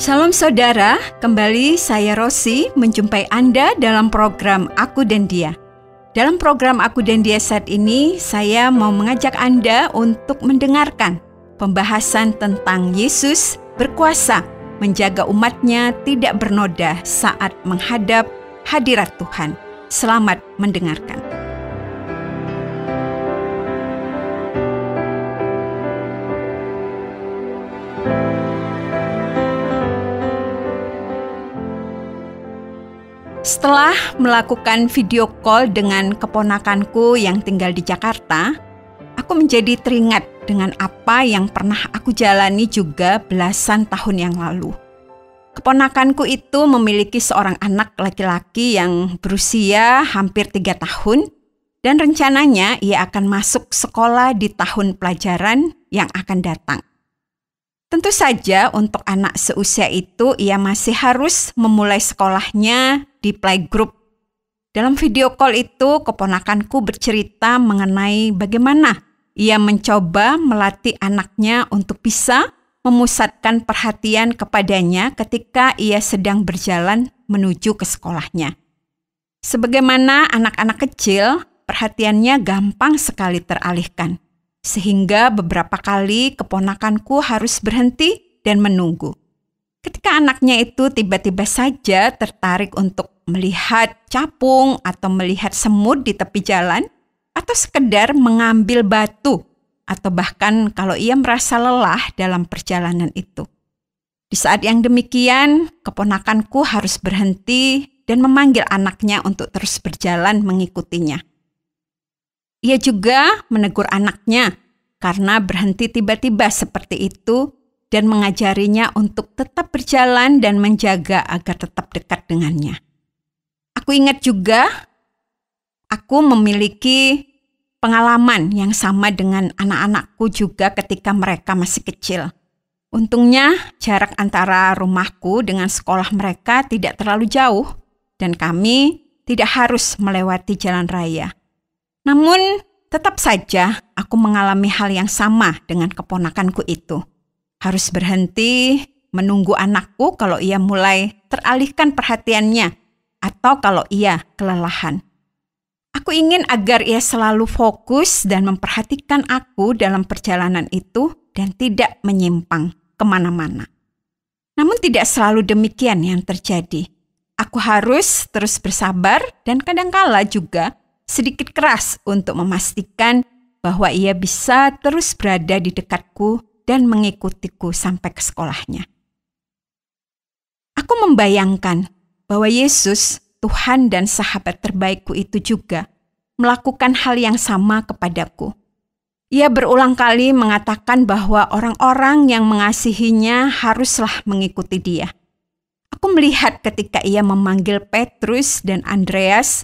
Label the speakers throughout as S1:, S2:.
S1: Salam saudara, kembali saya Rosi menjumpai Anda dalam program Aku dan Dia. Dalam program Aku dan Dia saat ini, saya mau mengajak Anda untuk mendengarkan pembahasan tentang Yesus berkuasa menjaga umatnya tidak bernoda saat menghadap hadirat Tuhan. Selamat mendengarkan. Setelah melakukan video call dengan keponakanku yang tinggal di Jakarta, aku menjadi teringat dengan apa yang pernah aku jalani juga belasan tahun yang lalu. Keponakanku itu memiliki seorang anak laki-laki yang berusia hampir 3 tahun dan rencananya ia akan masuk sekolah di tahun pelajaran yang akan datang. Tentu saja untuk anak seusia itu ia masih harus memulai sekolahnya di playgroup. Dalam video call itu keponakanku bercerita mengenai bagaimana ia mencoba melatih anaknya untuk bisa memusatkan perhatian kepadanya ketika ia sedang berjalan menuju ke sekolahnya. Sebagaimana anak-anak kecil, perhatiannya gampang sekali teralihkan. Sehingga beberapa kali keponakanku harus berhenti dan menunggu. Ketika anaknya itu tiba-tiba saja tertarik untuk melihat capung atau melihat semut di tepi jalan, atau sekedar mengambil batu, atau bahkan kalau ia merasa lelah dalam perjalanan itu. Di saat yang demikian, keponakanku harus berhenti dan memanggil anaknya untuk terus berjalan mengikutinya. Ia juga menegur anaknya karena berhenti tiba-tiba seperti itu dan mengajarinya untuk tetap berjalan dan menjaga agar tetap dekat dengannya. Aku ingat juga, aku memiliki pengalaman yang sama dengan anak-anakku juga ketika mereka masih kecil. Untungnya jarak antara rumahku dengan sekolah mereka tidak terlalu jauh dan kami tidak harus melewati jalan raya. Namun, tetap saja aku mengalami hal yang sama dengan keponakanku itu. Harus berhenti menunggu anakku kalau ia mulai teralihkan perhatiannya atau kalau ia kelelahan. Aku ingin agar ia selalu fokus dan memperhatikan aku dalam perjalanan itu dan tidak menyimpang kemana-mana. Namun tidak selalu demikian yang terjadi. Aku harus terus bersabar dan kadangkala juga sedikit keras untuk memastikan bahwa ia bisa terus berada di dekatku dan mengikutiku sampai ke sekolahnya. Aku membayangkan bahwa Yesus, Tuhan dan sahabat terbaikku itu juga melakukan hal yang sama kepadaku. Ia berulang kali mengatakan bahwa orang-orang yang mengasihinya haruslah mengikuti dia. Aku melihat ketika ia memanggil Petrus dan Andreas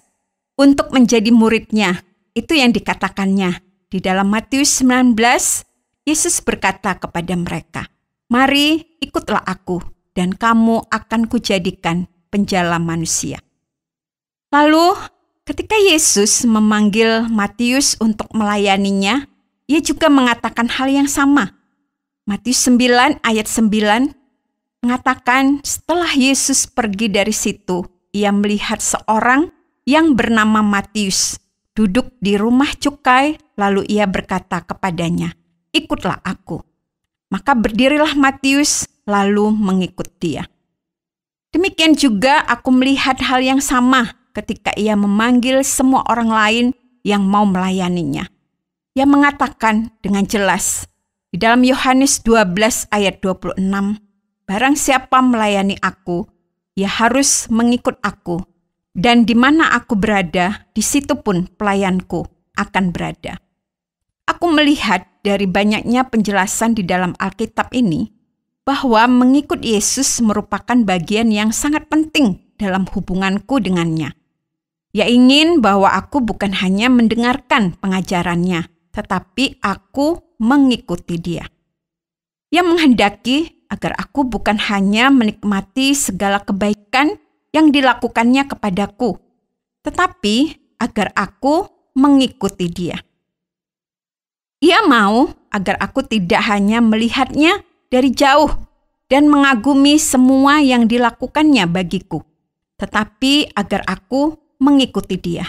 S1: untuk menjadi muridnya, itu yang dikatakannya. Di dalam Matius 19, Yesus berkata kepada mereka, "Mari ikutlah aku, dan kamu akan kujadikan penjala manusia." Lalu, ketika Yesus memanggil Matius untuk melayaninya, ia juga mengatakan hal yang sama. Matius 9 ayat 9 mengatakan, setelah Yesus pergi dari situ, ia melihat seorang yang bernama Matius duduk di rumah cukai, lalu ia berkata kepadanya, "Ikutlah aku." Maka berdirilah Matius lalu mengikut dia. Demikian juga aku melihat hal yang sama ketika ia memanggil semua orang lain yang mau melayaninya. Ia mengatakan dengan jelas di dalam Yohanes 12 ayat 26, "Barang siapa melayani aku, ia harus mengikut aku. Dan di mana aku berada, di situ pun pelayanku akan berada." Aku melihat dari banyaknya penjelasan di dalam Alkitab ini bahwa mengikut Yesus merupakan bagian yang sangat penting dalam hubunganku dengannya. Ia ingin bahwa aku bukan hanya mendengarkan pengajarannya, tetapi aku mengikuti dia. Ia menghendaki agar aku bukan hanya menikmati segala kebaikan yang dilakukannya kepadaku, tetapi agar aku mengikuti dia. Ia mau agar aku tidak hanya melihatnya dari jauh, dan mengagumi semua yang dilakukannya bagiku, tetapi agar aku mengikuti Dia.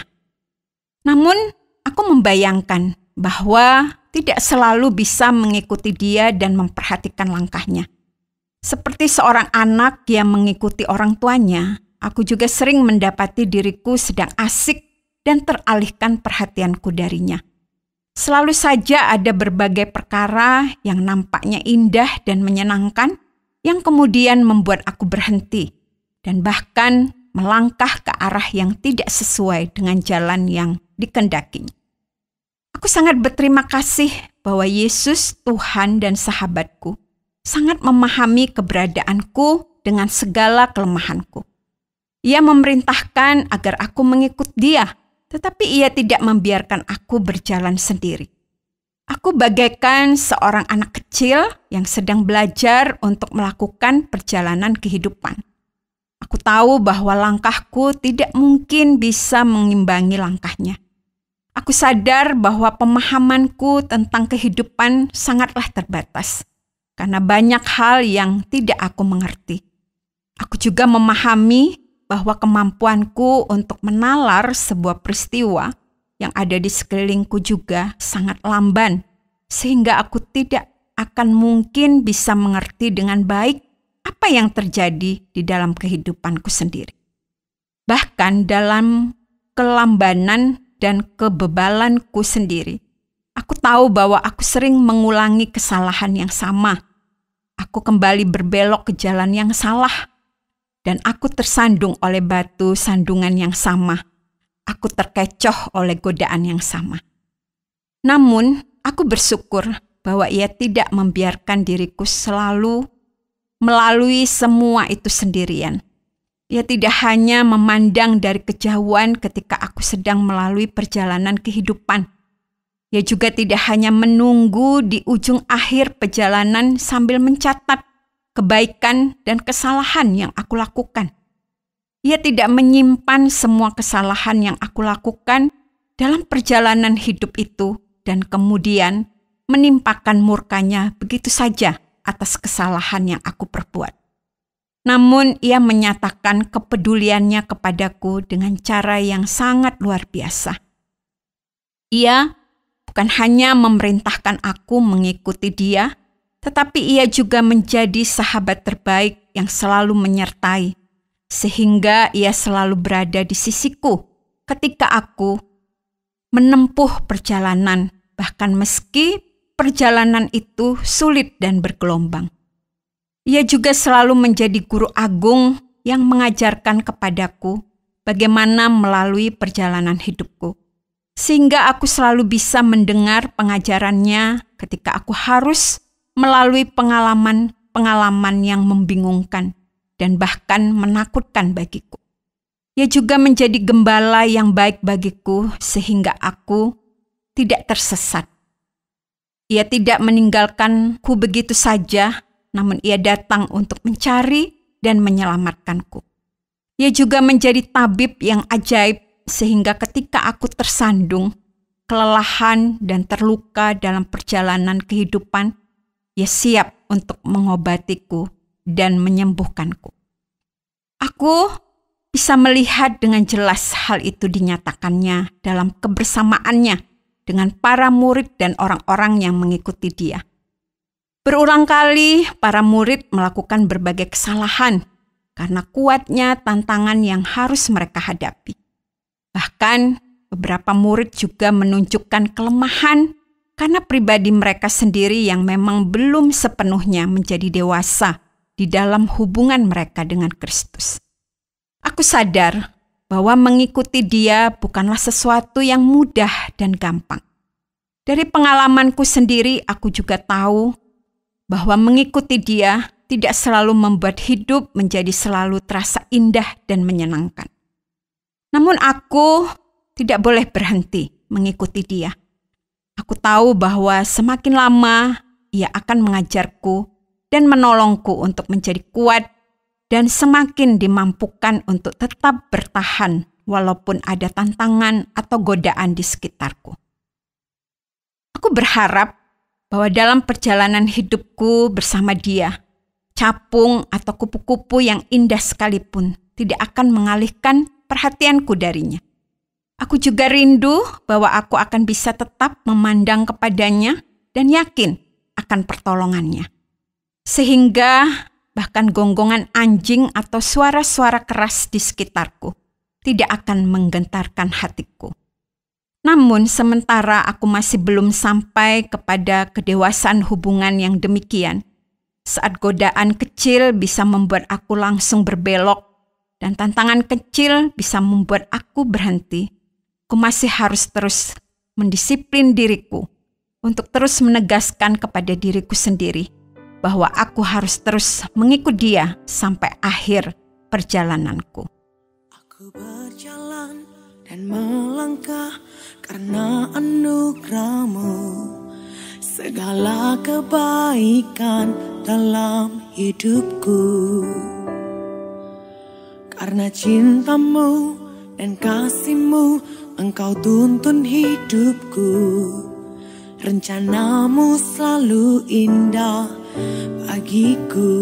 S1: Namun, aku membayangkan bahwa tidak selalu bisa mengikuti Dia dan memperhatikan langkahnya. Seperti seorang anak yang mengikuti orang tuanya, aku juga sering mendapati diriku sedang asik dan teralihkan perhatianku darinya. Selalu saja ada berbagai perkara yang nampaknya indah dan menyenangkan yang kemudian membuat aku berhenti dan bahkan melangkah ke arah yang tidak sesuai dengan jalan yang dikendakinya. Aku sangat berterima kasih bahwa Yesus, Tuhan dan sahabatku, sangat memahami keberadaanku dengan segala kelemahanku. Ia memerintahkan agar aku mengikut Dia, tetapi Ia tidak membiarkan aku berjalan sendiri. Aku bagaikan seorang anak kecil yang sedang belajar untuk melakukan perjalanan kehidupan. Aku tahu bahwa langkahku tidak mungkin bisa mengimbangi langkahnya. Aku sadar bahwa pemahamanku tentang kehidupan sangatlah terbatas, karena banyak hal yang tidak aku mengerti. Aku juga memahami bahwa kemampuanku untuk menalar sebuah peristiwa yang ada di sekelilingku juga sangat lamban, sehingga aku tidak akan mungkin bisa mengerti dengan baik apa yang terjadi di dalam kehidupanku sendiri. Bahkan dalam kelambanan dan kebebalanku sendiri, aku tahu bahwa aku sering mengulangi kesalahan yang sama. Aku kembali berbelok ke jalan yang salah, dan aku tersandung oleh batu sandungan yang sama. Aku terkecoh oleh godaan yang sama. Namun, aku bersyukur bahwa Ia tidak membiarkan diriku selalu melalui semua itu sendirian. Ia tidak hanya memandang dari kejauhan ketika aku sedang melalui perjalanan kehidupan. Ia juga tidak hanya menunggu di ujung akhir perjalanan sambil mencatat kebaikan dan kesalahan yang aku lakukan. Ia tidak menyimpan semua kesalahan yang aku lakukan dalam perjalanan hidup itu dan kemudian menimpakan murkanya begitu saja atas kesalahan yang aku perbuat. Namun Ia menyatakan kepeduliannya kepadaku dengan cara yang sangat luar biasa. Ia bukan hanya memerintahkan aku mengikuti Dia, tetapi Ia juga menjadi sahabat terbaik yang selalu menyertai, sehingga Ia selalu berada di sisiku ketika aku menempuh perjalanan, bahkan meski perjalanan itu sulit dan bergelombang. Ia juga selalu menjadi guru agung yang mengajarkan kepadaku bagaimana melalui perjalanan hidupku, sehingga aku selalu bisa mendengar pengajarannya ketika aku harus melalui pengalaman-pengalaman yang membingungkan dan bahkan menakutkan bagiku. Ia juga menjadi gembala yang baik bagiku sehingga aku tidak tersesat. Ia tidak meninggalkanku begitu saja, namun Ia datang untuk mencari dan menyelamatkanku. Ia juga menjadi tabib yang ajaib sehingga ketika aku tersandung, kelelahan dan terluka dalam perjalanan kehidupan, Ia siap untuk mengobatiku dan menyembuhkanku. Aku bisa melihat dengan jelas hal itu dinyatakannya dalam kebersamaannya dengan para murid dan orang-orang yang mengikuti Dia. Berulang kali para murid melakukan berbagai kesalahan karena kuatnya tantangan yang harus mereka hadapi. Bahkan beberapa murid juga menunjukkan kelemahan karena pribadi mereka sendiri yang memang belum sepenuhnya menjadi dewasa di dalam hubungan mereka dengan Kristus. Aku sadar bahwa mengikuti Dia bukanlah sesuatu yang mudah dan gampang. Dari pengalamanku sendiri, aku juga tahu bahwa mengikuti Dia tidak selalu membuat hidup menjadi selalu terasa indah dan menyenangkan. Namun aku tidak boleh berhenti mengikuti Dia. Aku tahu bahwa semakin lama Ia akan mengajarku dan menolongku untuk menjadi kuat dan semakin dimampukan untuk tetap bertahan walaupun ada tantangan atau godaan di sekitarku. Aku berharap bahwa dalam perjalanan hidupku bersama Dia, capung atau kupu-kupu yang indah sekalipun tidak akan mengalihkan perhatianku darinya. Aku juga rindu bahwa aku akan bisa tetap memandang kepadanya dan yakin akan pertolongannya. Sehingga bahkan gonggongan anjing atau suara-suara keras di sekitarku tidak akan menggentarkan hatiku. Namun sementara aku masih belum sampai kepada kedewasaan hubungan yang demikian, saat godaan kecil bisa membuat aku langsung berbelok dan tantangan kecil bisa membuat aku berhenti, aku masih harus terus mendisiplin diriku untuk terus menegaskan kepada diriku sendiri bahwa aku harus terus mengikut Dia sampai akhir perjalananku.
S2: Aku berjalan dan melangkah karena anugerah-Mu, segala kebaikan dalam hidupku. Karena cinta-Mu dan kasih-Mu, Engkau tuntun hidupku. Rencana-Mu selalu indah bagiku.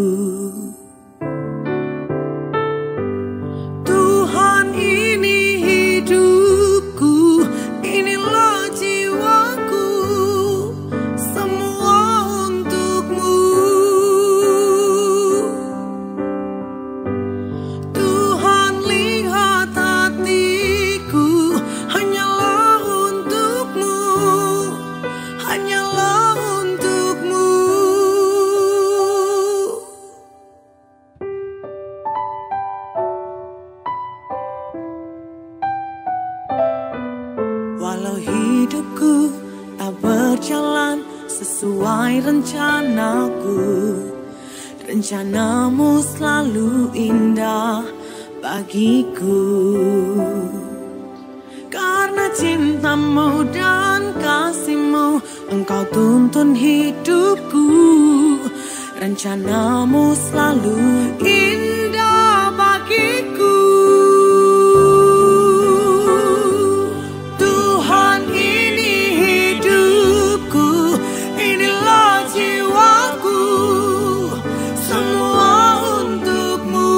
S2: Tuhan, ini hidupku, inilah jiwaku, semua untuk-Mu. Tuhan, lihat hatiku, hanyalah untuk-Mu, hanyalah untuk-Mu. Walau hidupku tak berjalan sesuai rencanaku, rencana-Mu selalu indah bagiku. Karena cinta-Mu dan kasih-Mu, Engkau tuntun hidupku. Rencana-Mu selalu indah bagiku. Tuhan, ini hidupku, inilah jiwaku, semua untuk-Mu.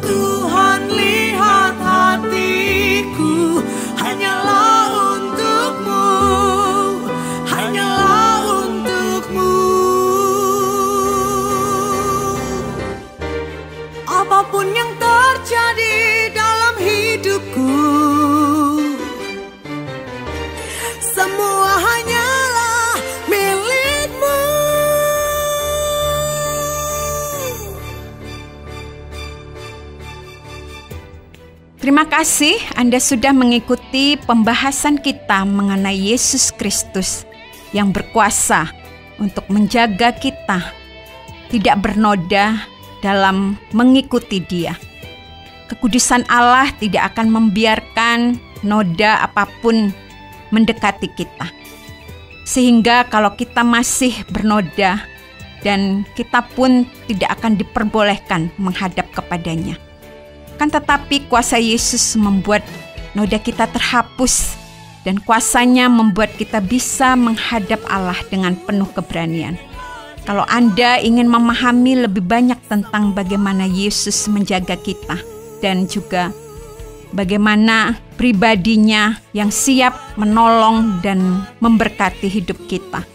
S2: Tuhan, lihat hatiku, hanyalah untuk-Mu, hanyalah untuk-Mu. Apapun yang terjadi dalam hidupku, semua hanyalah milik-Mu.
S1: Terima kasih Anda sudah mengikuti pembahasan kita mengenai Yesus Kristus yang berkuasa untuk menjaga kita tidak bernoda dalam mengikuti Dia. Kekudusan Allah tidak akan membiarkan noda apapun mendekati kita. Sehingga kalau kita masih bernoda dan kita pun tidak akan diperbolehkan menghadap kepadanya. Kan tetapi kuasa Yesus membuat noda kita terhapus dan kuasanya membuat kita bisa menghadap Allah dengan penuh keberanian. Kalau Anda ingin memahami lebih banyak tentang bagaimana Yesus menjaga kita dan juga bagaimana pribadinya yang siap menolong dan memberkati hidup kita,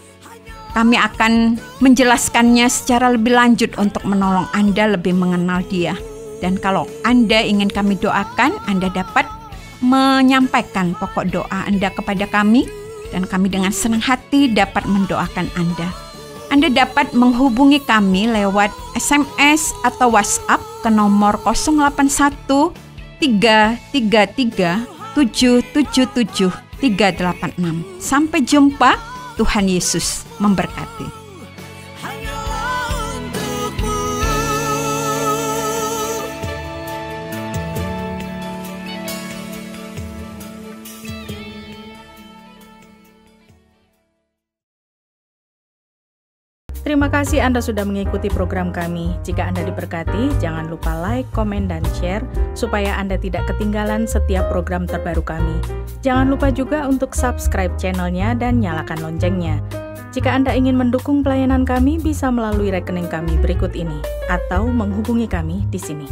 S1: kami akan menjelaskannya secara lebih lanjut untuk menolong Anda lebih mengenal Dia. Dan kalau Anda ingin kami doakan, Anda dapat menyampaikan pokok doa Anda kepada kami dan kami dengan senang hati dapat mendoakan Anda. Anda dapat menghubungi kami lewat SMS atau WhatsApp ke nomor 081 333 777 386. Sampai jumpa, Tuhan Yesus memberkati.
S3: Terima kasih Anda sudah mengikuti program kami. Jika Anda diberkati, jangan lupa like, komen, dan share supaya Anda tidak ketinggalan setiap program terbaru kami. Jangan lupa juga untuk subscribe channelnya dan nyalakan loncengnya. Jika Anda ingin mendukung pelayanan kami, bisa melalui rekening kami berikut ini, atau menghubungi kami di sini.